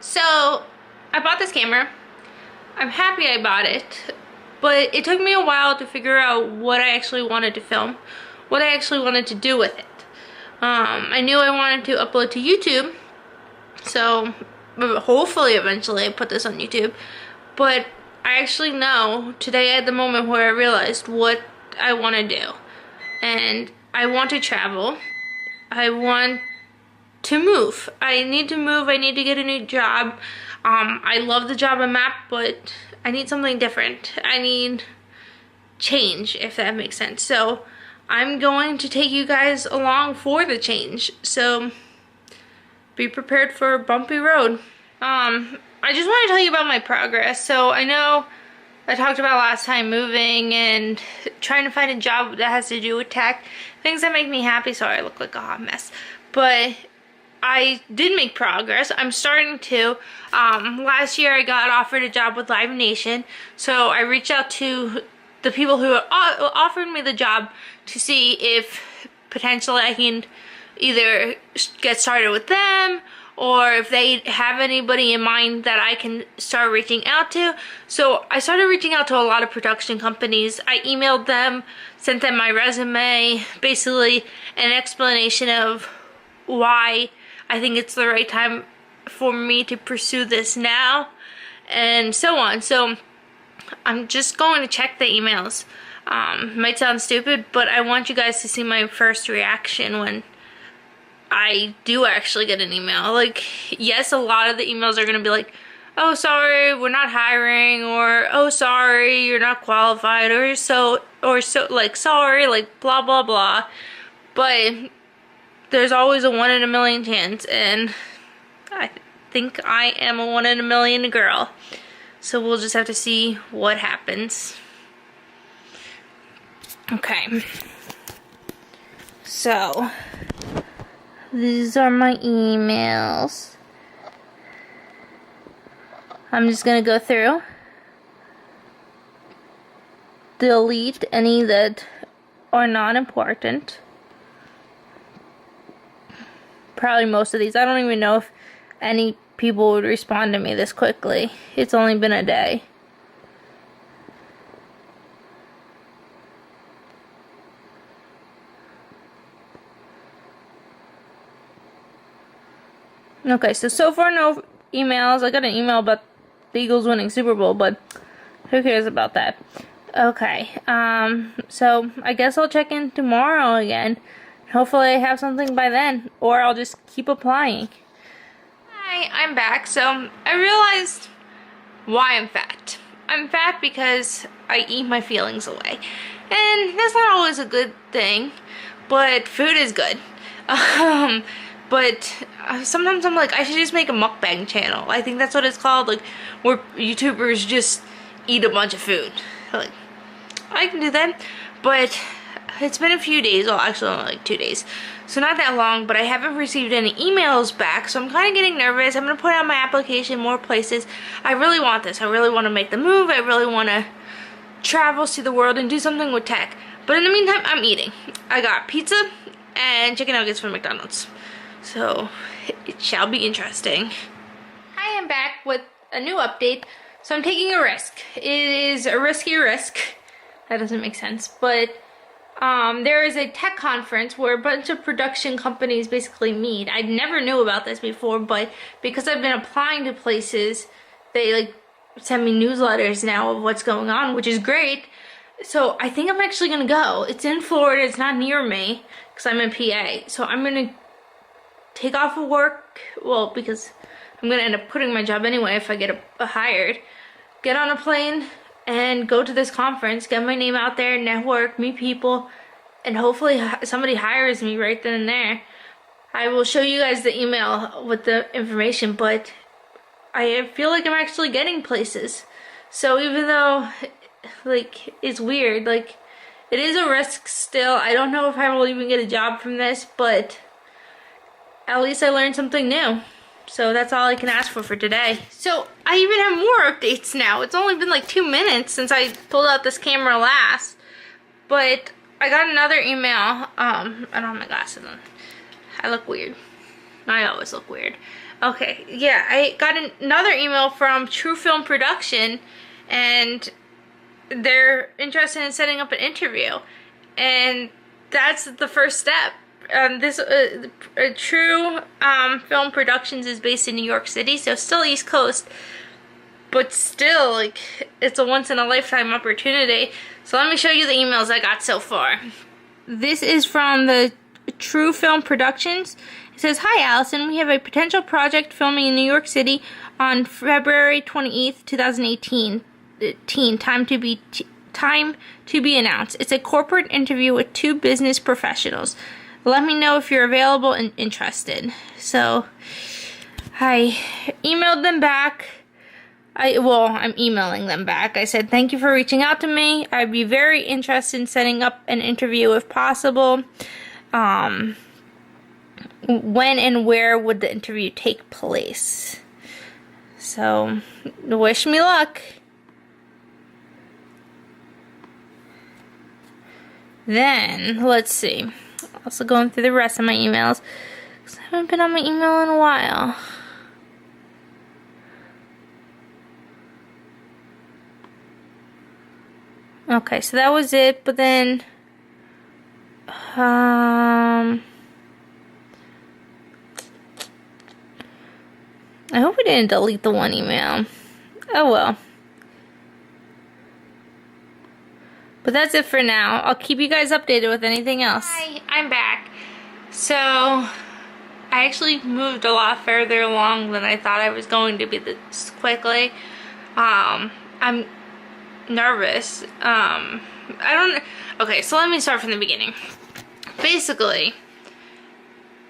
So, I bought this camera. I'm happy I bought it, but it took me a while to figure out what I actually wanted to film, what I actually wanted to do with it. I knew I wanted to upload to YouTube, so hopefully eventually I put this on YouTube, but I actually know today at the moment where I realized what I want to do. And I want to travel. I want to move. I need to move. I need to get a new job. I love the job I'm at, but I need something different. I need change, if that makes sense. So I'm going to take you guys along for the change. So be prepared for a bumpy road. I just want to tell you about my progress. So I know I talked about last time moving and trying to find a job that has to do with tech. Things that make me happy. Sorry, I look like a hot mess. But I did make progress. I'm starting to. Last year I got offered a job with Live Nation. So I reached out to the people who offered me the job to see if potentially I can either get started with them or if they have anybody in mind that I can start reaching out to. So I started reaching out to a lot of production companies. I emailed them, sent them my resume, basically an explanation of why I think it's the right time for me to pursue this now, and so on. So I'm just going to check the emails. Might sound stupid, but I want you guys to see my first reaction when I do actually get an email. Like, yes, a lot of the emails are going to be like, oh, sorry, we're not hiring, or oh, sorry, you're not qualified, or like, sorry, like, blah, blah, blah. But there's always a 1 in a million chance, and I think I am a 1 in a million girl. So we'll just have to see what happens. Okay. So these are my emails. I'm just gonna go through, delete any that are not important. Probably most of these. I don't even know if any people would respond to me this quickly. It's only been a day. Okay, so far no emails. I got an email about the Eagles winning Super Bowl, but who cares about that? Okay, so I guess I'll check in tomorrow again. Hopefully I have something by then, or I'll just keep applying. Hi, I'm back. So I realized why I'm fat. I'm fat because I eat my feelings away. And that's not always a good thing, but food is good. But sometimes I'm like, I should just make a mukbang channel. I think that's what it's called, like, where YouTubers just eat a bunch of food. Like, I can do that, but it's been a few days, well, actually only like 2 days, so not that long, but I haven't received any emails back, so I'm kind of getting nervous. I'm going to put out my application more places. I really want this. I really want to make the move. I really want to travel, see the world, and do something with tech. But in the meantime, I'm eating. I got pizza and chicken nuggets from McDonald's, so it shall be interesting. I am back with a new update. So I'm taking a risk. It is a risky risk. That doesn't make sense, but there is a tech conference where a bunch of production companies basically meet. I never knew about this before, but because I've been applying to places, they like send me newsletters now of what's going on, which is great. So I think I'm actually gonna go. It's in Florida. It's not near me because I'm in PA. So I'm gonna take off of work. Well, because I'm gonna end up quitting my job anyway if I get hired. Get on a plane and go to this conference, get my name out there, network, meet people, and hopefully somebody hires me right then and there. I will show you guys the email with the information, but I feel like I'm actually getting places. So even though, like, it's weird, like, it is a risk still. I don't know if I will even get a job from this, but at least I learned something new. So that's all I can ask for today. So I even have more updates now. It's only been like 2 minutes since I pulled out this camera last. But I got another email. I don't have my glasses on. I look weird. I always look weird. Okay, yeah, I got another email from True Film Production, and they're interested in setting up an interview, and that's the first step. This True Film Productions is based in New York City, so still East Coast, but still, like, it's a once-in-a-lifetime opportunity. So let me show you the emails I got so far. This is from the True Film Productions. It says, "Hi Alyson, we have a potential project filming in New York City on February 28th, 2018. Time to be announced. It's a corporate interview with 2 business professionals. Let me know if you're available and interested." So I emailed them back. I'm emailing them back. I said, "Thank you for reaching out to me. I'd be very interested in setting up an interview if possible. When and where would the interview take place?" So, wish me luck. Then, let's see. Also going through the rest of my emails, because I haven't been on my email in a while. Okay, so that was it, but then, I hope we didn't delete the one email. Oh well. But that's it for now. I'll keep you guys updated with anything else. Hi, I'm back. So, I actually moved a lot further along than I thought I was going to be this quickly. I'm nervous. Okay, so let me start from the beginning. Basically,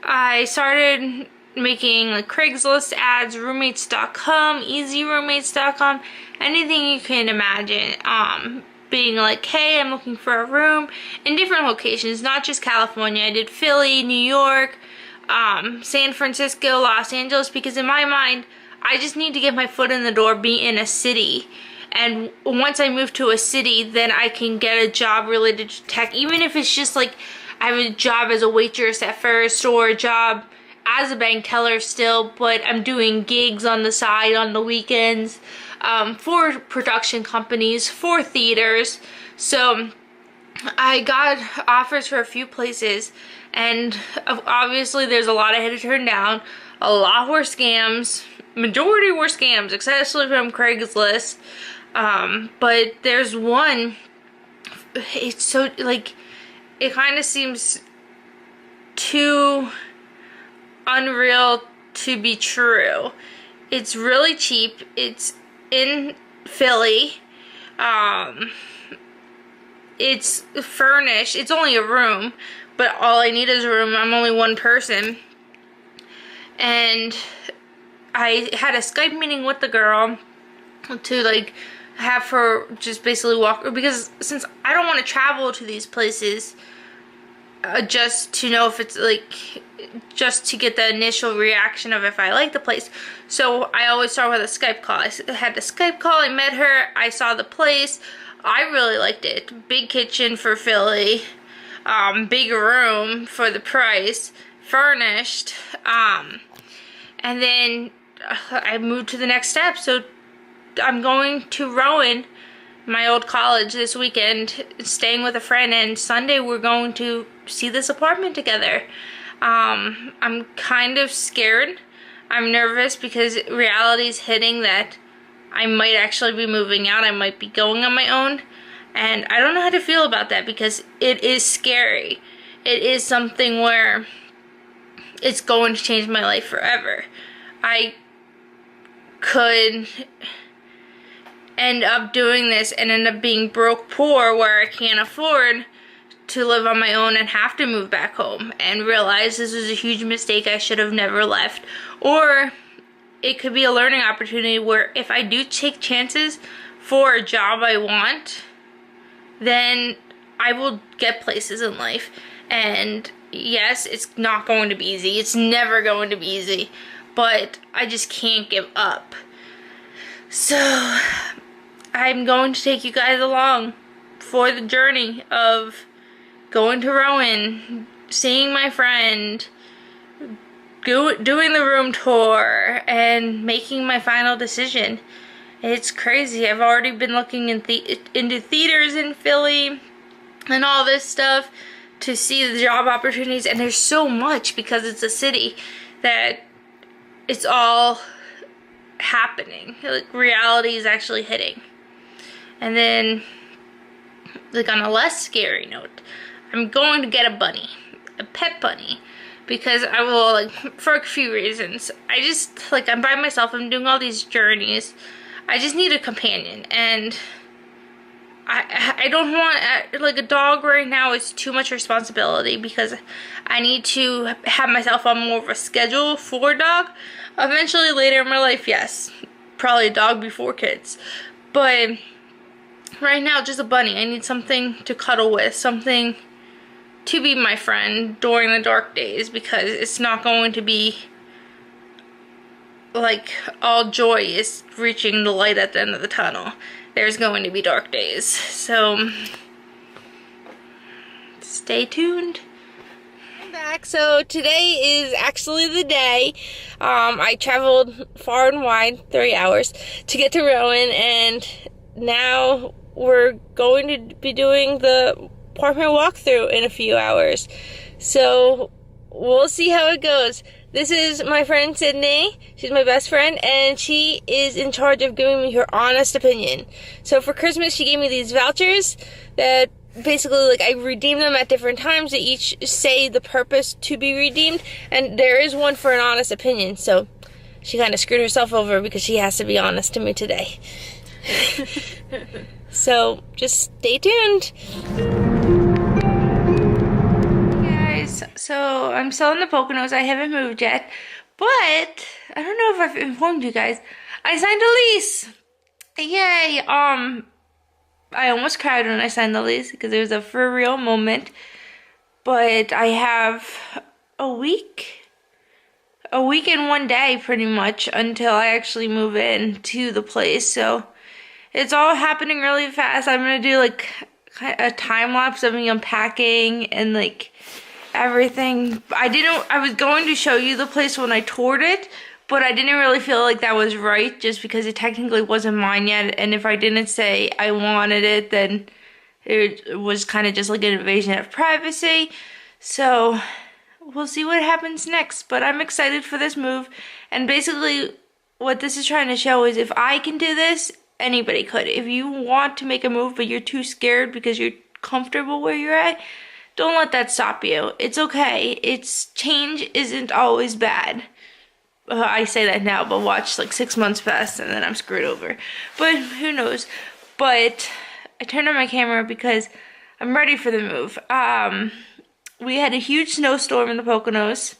I started making like Craigslist ads, roommates.com, easyroommates.com, anything you can imagine. Being like, hey, I'm looking for a room in different locations, not just California. I did Philly, New York, San Francisco, Los Angeles, because in my mind, I just need to get my foot in the door, be in a city. And once I move to a city, then I can get a job related to tech, even if it's just like I have a job as a waitress at first, or a job as a bank teller still, but I'm doing gigs on the side on the weekends, for production companies, for theaters. So I got offers for a few places, and obviously there's a lot I had to turn down. A lot were scams. Majority were scams, especially from Craigslist. But there's one, it's so, like, it kind of seems too unreal to be true. It's really cheap. It's in Philly. It's furnished. It's only a room, but all I need is a room. I'm only one person. And I had a Skype meeting with the girl to, like, have her just basically walk, because since I don't want to travel to these places just to know if it's like, just to get the initial reaction of if I like the place, so I always start with a Skype call. I had the Skype call, I met her, I saw the place, I really liked it. Big kitchen for Philly, big room for the price, furnished, and then I moved to the next step. So I'm going to Rowan, my old college, this weekend, staying with a friend, and Sunday we're going to see this apartment together. I'm kind of scared. I'm nervous because reality's hitting that I might actually be moving out. I might be going on my own, and I don't know how to feel about that because it is scary. It is something where it's going to change my life forever. I could end up doing this and end up being broke poor, where I can't afford to live on my own and have to move back home and realize this was a huge mistake, I should have never left. Or it could be a learning opportunity where if I do take chances for a job I want, then I will get places in life. And yes, it's not going to be easy. It's never going to be easy. But I just can't give up. So I'm going to take you guys along for the journey of going to Rowan, seeing my friend, doing the room tour and making my final decision. It's crazy. I've already been looking into theaters in Philly and all this stuff to see the job opportunities, and there's so much because it's a city that it's all happening. Like, reality is actually hitting. And then, like, on a less scary note, I'm going to get a bunny, a pet bunny, because I will, like, for a few reasons. I just, like, I'm by myself, I'm doing all these journeys. I just need a companion, and I don't want, like, a dog right now is too much responsibility because I need to have myself on more of a schedule for a dog. Eventually, later in my life, yes, probably a dog before kids. But right now, just a bunny. I need something to cuddle with, something to be my friend during the dark days, because it's not going to be like all joy is reaching the light at the end of the tunnel. There's going to be dark days. So stay tuned. I'm back. So today is actually the day. I traveled far and wide, 3 hours, to get to Rowan, and now we're going to be doing the apartment walkthrough in a few hours. So we'll see how it goes. This is my friend Sydney. She's my best friend, and she is in charge of giving me her honest opinion. So for Christmas, she gave me these vouchers that basically, like, I redeem them at different times. They each say the purpose to be redeemed, and there is one for an honest opinion. So she kind of screwed herself over because she has to be honest to me today. So just stay tuned. So I'm still in the Poconos. I haven't moved yet, but I don't know if I've informed you guys. I signed a lease. Yay! I almost cried when I signed the lease because it was a for real moment. But I have a week and 1 day pretty much until I actually move in to the place. So it's all happening really fast. I'm gonna do like a time lapse of me unpacking and like everything. I was going to show you the place when I toured it, but I didn't really feel like that was right just because it technically wasn't mine yet, and if I didn't say I wanted it, then it was kind of just like an invasion of privacy. So we'll see what happens next, but I'm excited for this move. And basically what this is trying to show is if I can do this, anybody could. If you want to make a move but you're too scared because you're comfortable where you're at, don't let that stop you. It's okay. Change isn't always bad. I say that now, but watch like 6 months pass and then I'm screwed over. But who knows? But I turned on my camera because I'm ready for the move. We had a huge snowstorm in the Poconos.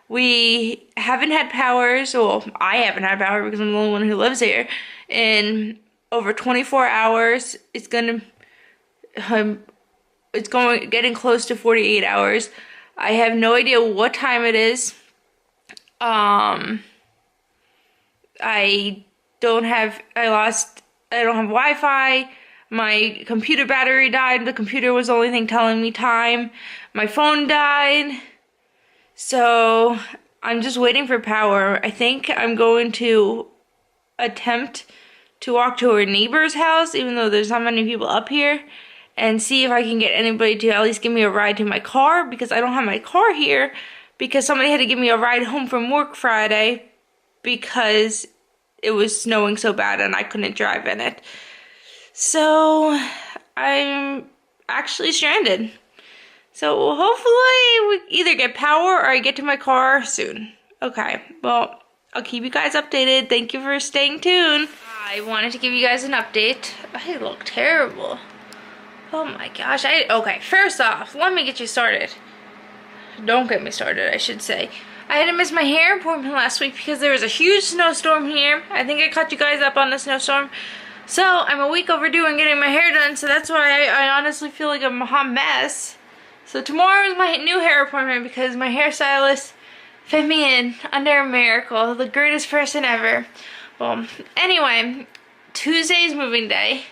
We haven't had power, so I haven't had power because I'm the only one who lives here, in over 24 hours. It's getting close to 48 hours. I have no idea what time it is. I don't have Wi-Fi. My computer battery died. The computer was the only thing telling me time. My phone died. So I'm just waiting for power. I think I'm going to attempt to walk to our neighbor's house, even though there's not many people up here, and see if I can get anybody to at least give me a ride to my car, because I don't have my car here because somebody had to give me a ride home from work Friday because it was snowing so bad and I couldn't drive in it. So I'm actually stranded. So hopefully we either get power or I get to my car soon. Okay, well, I'll keep you guys updated. Thank you for staying tuned. I wanted to give you guys an update. I look terrible. Oh my gosh. Okay, first off, let me get you started. Don't get me started, I should say. I had to miss my hair appointment last week because there was a huge snowstorm here. I think I caught you guys up on the snowstorm. So I'm a week overdue in getting my hair done, so that's why I honestly feel like I'm a hot mess. So tomorrow is my new hair appointment because my hairstylist fit me in under a miracle. The greatest person ever. Well, anyway, Tuesday's moving day.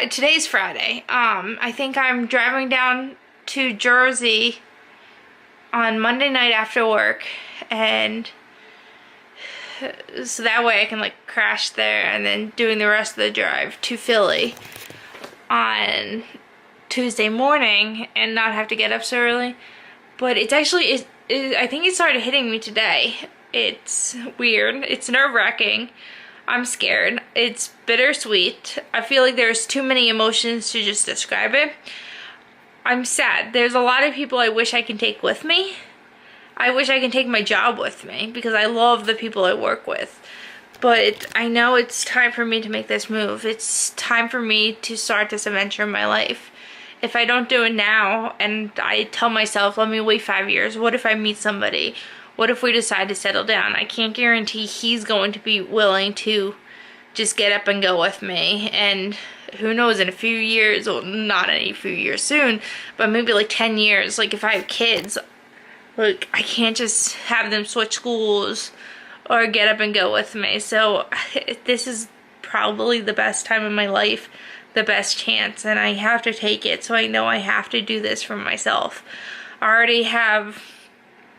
Today's Friday. I think I'm driving down to Jersey on Monday night after work, and so that way I can like crash there, and then doing the rest of the drive to Philly on Tuesday morning and not have to get up so early. But it's actually, I think it started hitting me today. It's weird. It's nerve-wracking. I'm scared. It's bittersweet. I feel like there's too many emotions to just describe it. I'm sad. There's a lot of people I wish I can take with me. I wish I can take my job with me because I love the people I work with. But I know it's time for me to make this move. It's time for me to start this adventure in my life. If I don't do it now and I tell myself, let me wait 5 years, what if I meet somebody? What if we decide to settle down? I can't guarantee he's going to be willing to just get up and go with me. And who knows, in a few years, well, not any few years soon, but maybe like 10 years, like if I have kids, like I can't just have them switch schools or get up and go with me. So this is probably the best time in my life, the best chance, and I have to take it. So I know I have to do this for myself. I already have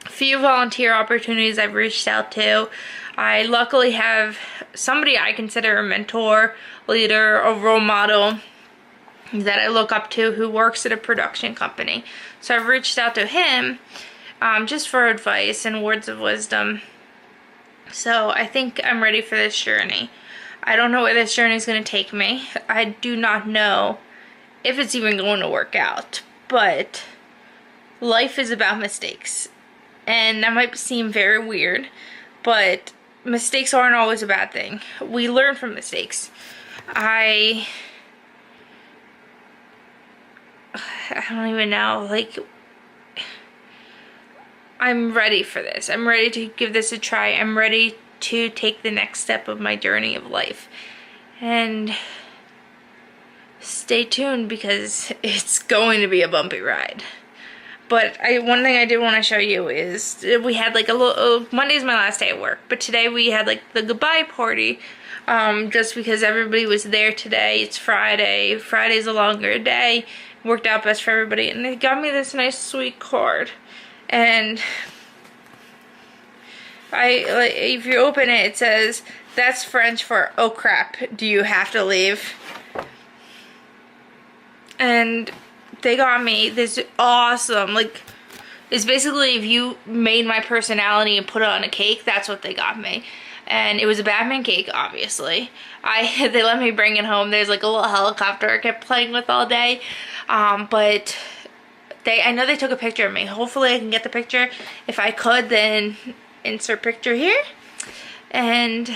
a few volunteer opportunities I've reached out to. I luckily have somebody I consider a mentor, leader, a role model that I look up to who works at a production company. So I've reached out to him just for advice and words of wisdom. So I think I'm ready for this journey. I don't know where this journey is going to take me. I do not know if it's even going to work out. But life is about mistakes. And that might seem very weird, but mistakes aren't always a bad thing. We learn from mistakes. I don't even know, like, I'm ready for this. I'm ready to give this a try. I'm ready to take the next step of my journey of life. And stay tuned because it's going to be a bumpy ride. But one thing I did want to show you is we had like a little, Monday's my last day at work, but today we had like the goodbye party, just because everybody was there today. It's Friday. Friday's a longer day. Worked out best for everybody, and they got me this nice sweet card. And if you open it, it says, "That's French for oh crap, do you have to leave?" And they got me this awesome, like, it's basically if you made my personality and put it on a cake, that's what they got me. And it was a Batman cake, obviously. They let me bring it home. There's like a little helicopter I kept playing with all day. But I know they took a picture of me. Hopefully I can get the picture. If I could, then insert picture here. And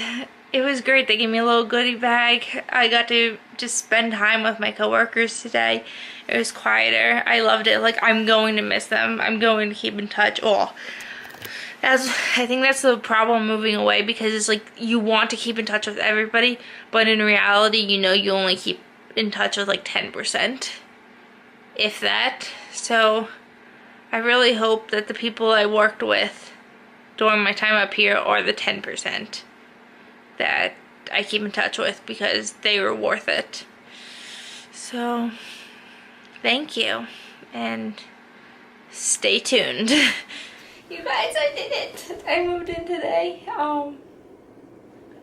it was great. They gave me a little goodie bag. I got to just spend time with my coworkers today. It was quieter. I loved it. Like, I'm going to miss them. I'm going to keep in touch. I think that's the problem moving away, because it's like you want to keep in touch with everybody, but in reality, you know, you only keep in touch with like 10%, if that. So I really hope that the people I worked with during my time up here are the 10% that I keep in touch with, because they were worth it. So thank you, and stay tuned. You guys, I did it. I moved in today.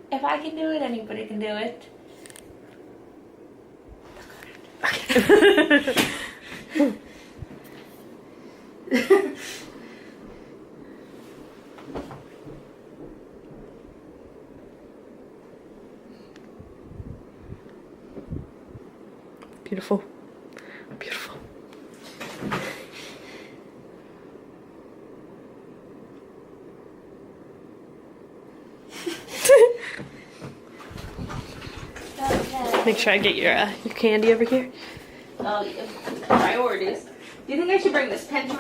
If I can do it, anybody can do it. Beautiful. Beautiful. Make sure I get your candy over here. Oh, yeah. Priorities. Do you think I should bring this pen to my